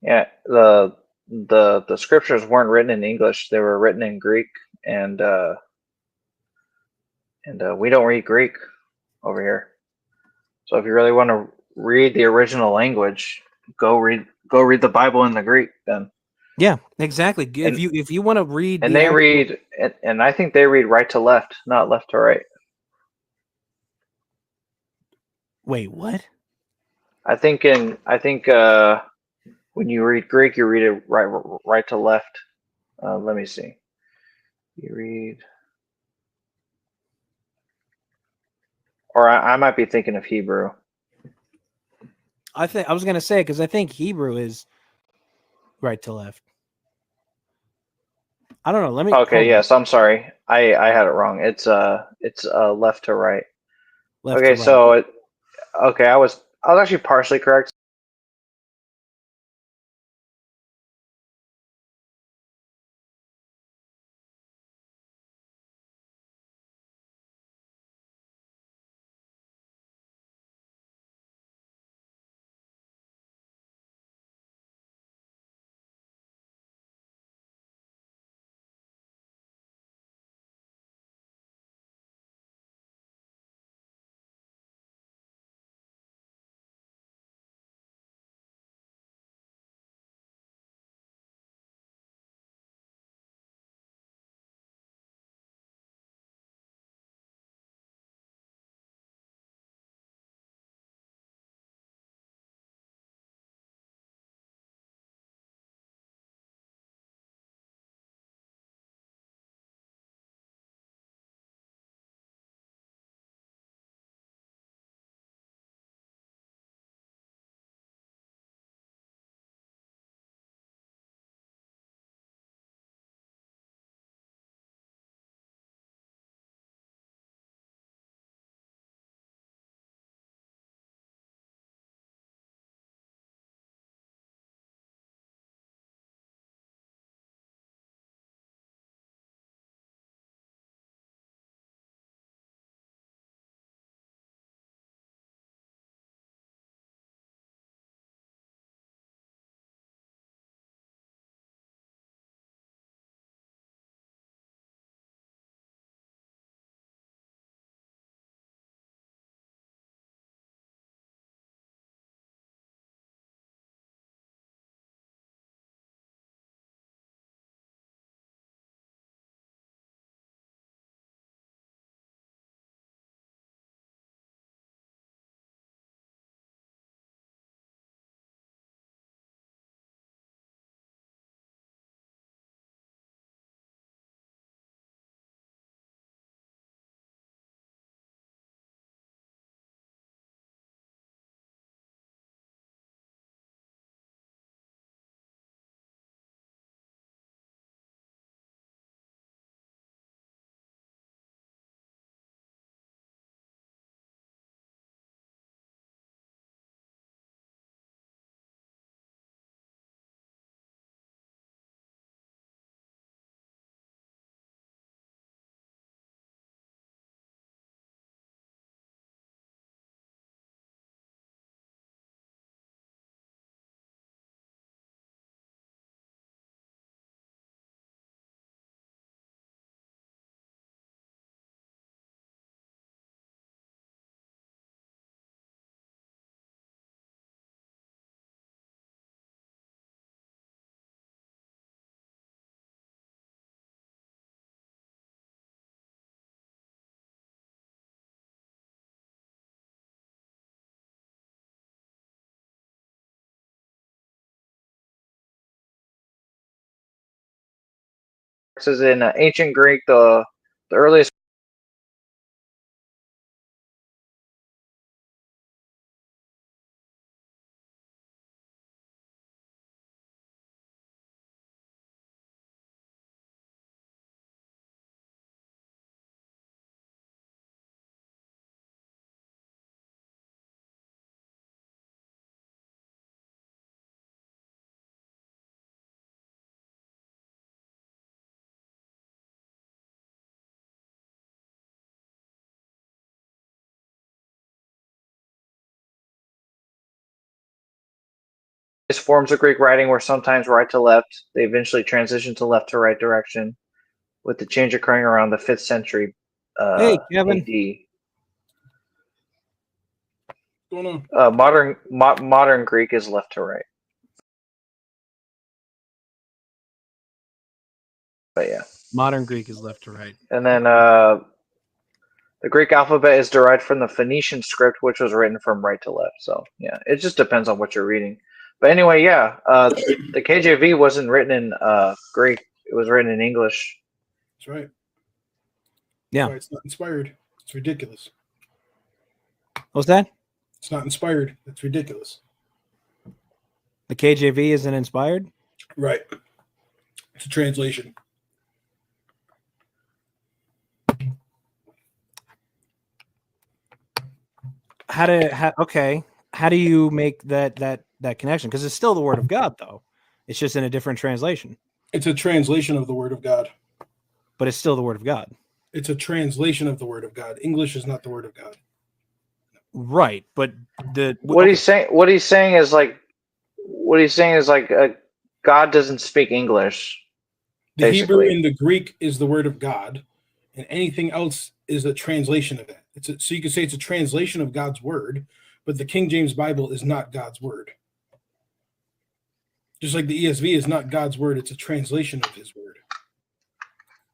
Yeah, the scriptures weren't written in English; they were written in Greek, and we don't read Greek over here. So if you really want to read the original language, go read the Bible in the Greek then. Yeah, exactly. If And you want to read and the they actual read and I think they read right to left, not left to right. wait, what? I think when you read Greek, you read it right to left. Let me see. You read, or I might be thinking of Hebrew. I was gonna say because I think Hebrew is right to left. I don't know. Let me Okay, hold on. yes, I'm sorry. I had it wrong. It's left to right. Left to Okay, right. so okay, I was actually partially correct. This is in ancient Greek. The earliest These forms of Greek writing were sometimes right to left. They eventually transitioned to left to right direction, with the change occurring around the 5th century Hey, Kevin. AD. What's going on? Modern Greek is left to right. But yeah. Modern Greek is left to right. And then the Greek alphabet is derived from the Phoenician script, which was written from right to left. So yeah, it just depends on what you're reading. But anyway, yeah, the KJV wasn't written in Greek; it was written in English. That's right. Yeah. That's why it's not inspired. It's ridiculous. What's that? It's not inspired. It's ridiculous. The KJV isn't inspired? Right. It's a translation. How do you make that connection? Because it's still the word of God, though. It's just in a different translation. It's a translation of the word of God. But it's still the word of God. It's a translation of the word of God. English is not the word of God. Right, but What he's saying is like God doesn't speak English. The Hebrew Basically. and the Greek is the word of God, and anything else is a translation of that. So you could say it's a translation of God's word, but the King James Bible is not God's word. Just like the ESV is not God's word, it's a translation of his word.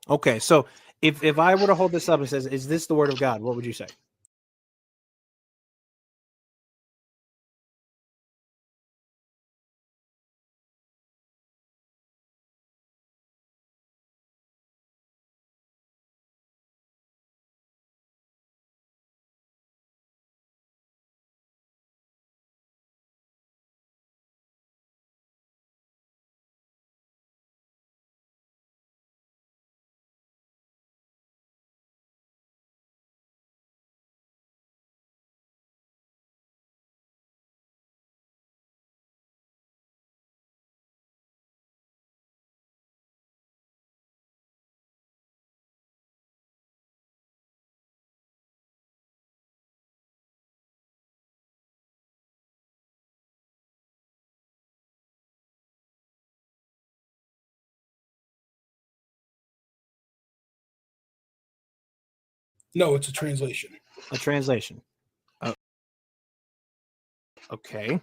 Okay, so if I were to hold this up and says, "Is this the word of God?" What would you say? No, it's a translation. A translation. Okay.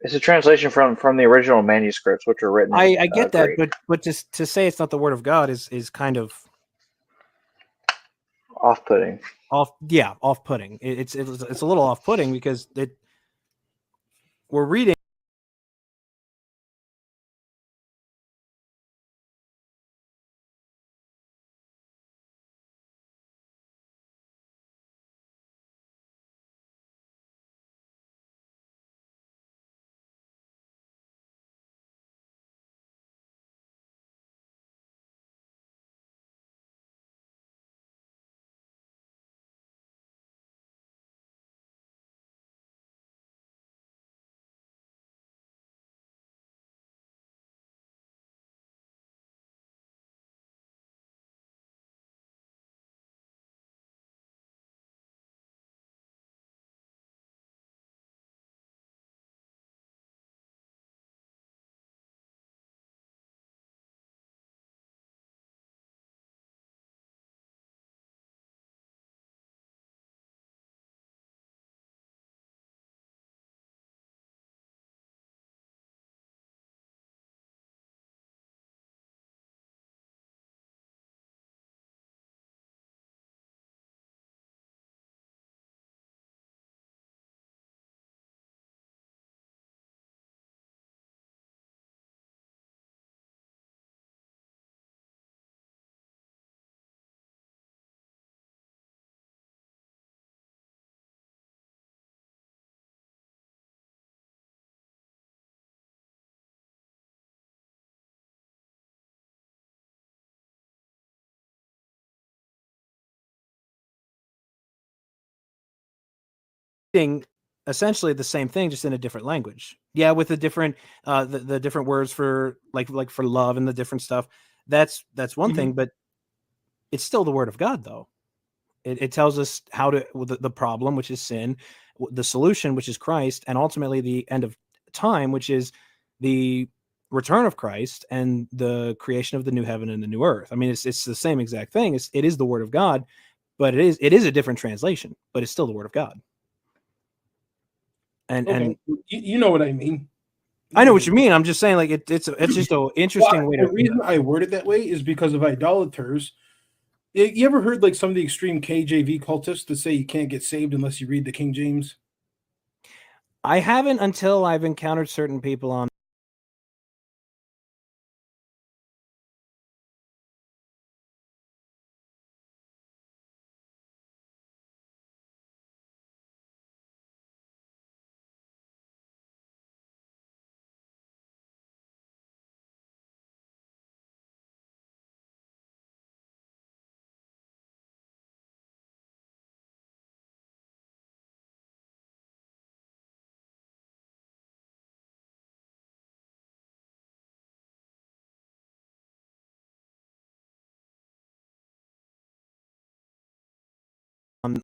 It's a translation from the original manuscripts, which were written in I get that, Greek. but just to say it's not the word of God is kind of Off-putting. off-putting. It's a little off-putting because we're reading essentially the same thing, just in a different language. Yeah, with the different the different words for like for love and the different stuff. That's one thing, but it's still the word of God, though. It tells us how to the problem, which is sin, the solution, which is Christ, and ultimately the end of time, which is the return of Christ and the creation of the new heaven and the new earth. I mean, it's the same exact thing. It is the word of God, but it is a different translation, but it's still the word of God. And you know what I mean. I know what you mean. I'm just saying, like it's just an interesting way. The reason I word it that way is because of idolaters. You ever heard like some of the extreme KJV cultists that say you can't get saved unless you read the King James? I haven't until I've encountered certain people on.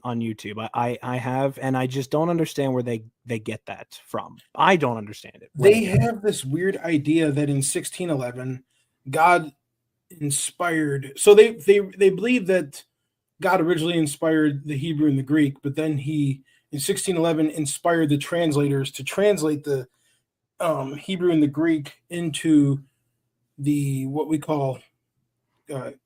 On YouTube. I have, and I just don't understand where they get that from. I don't understand it. They have this weird idea that in 1611, God inspired. So they believe that God originally inspired the Hebrew and the Greek, but then he in 1611 inspired the translators to translate the Hebrew and the Greek into the what we call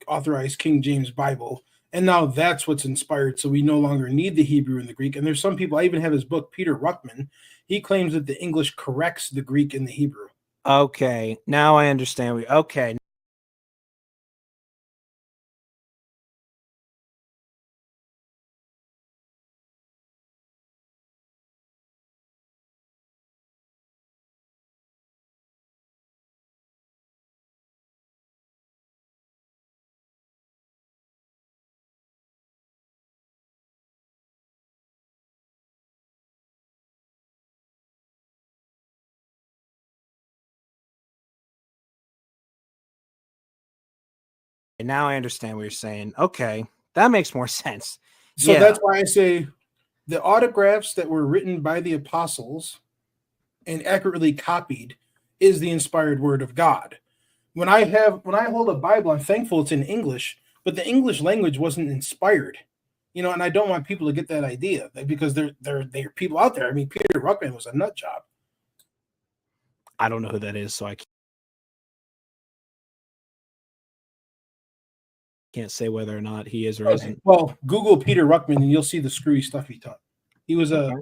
authorized King James Bible. And now that's what's inspired. So we no longer need the Hebrew and the Greek. And there's some people, I even have his book, Peter Ruckman. He claims that the English corrects the Greek and the Hebrew. Okay, now I understand. Okay. Now I understand what you're saying. Okay, that makes more sense. So that's why I say the autographs that were written by the apostles and accurately copied is the inspired word of God. When I hold a Bible, I'm thankful it's in English, but the English language wasn't inspired. You know, and I don't want people to get that idea because there are people out there. I mean, Peter Ruckman was a nut job. I don't know who that is, so I can't say whether or not he is or isn't. Well, Google Peter Ruckman and you'll see the screwy stuff he taught. He was a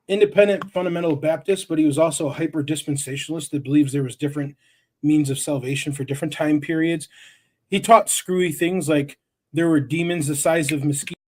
independent fundamental Baptist, but he was also a hyper dispensationalist that believes there was different means of salvation for different time periods. He taught screwy things like there were demons the size of mosquitoes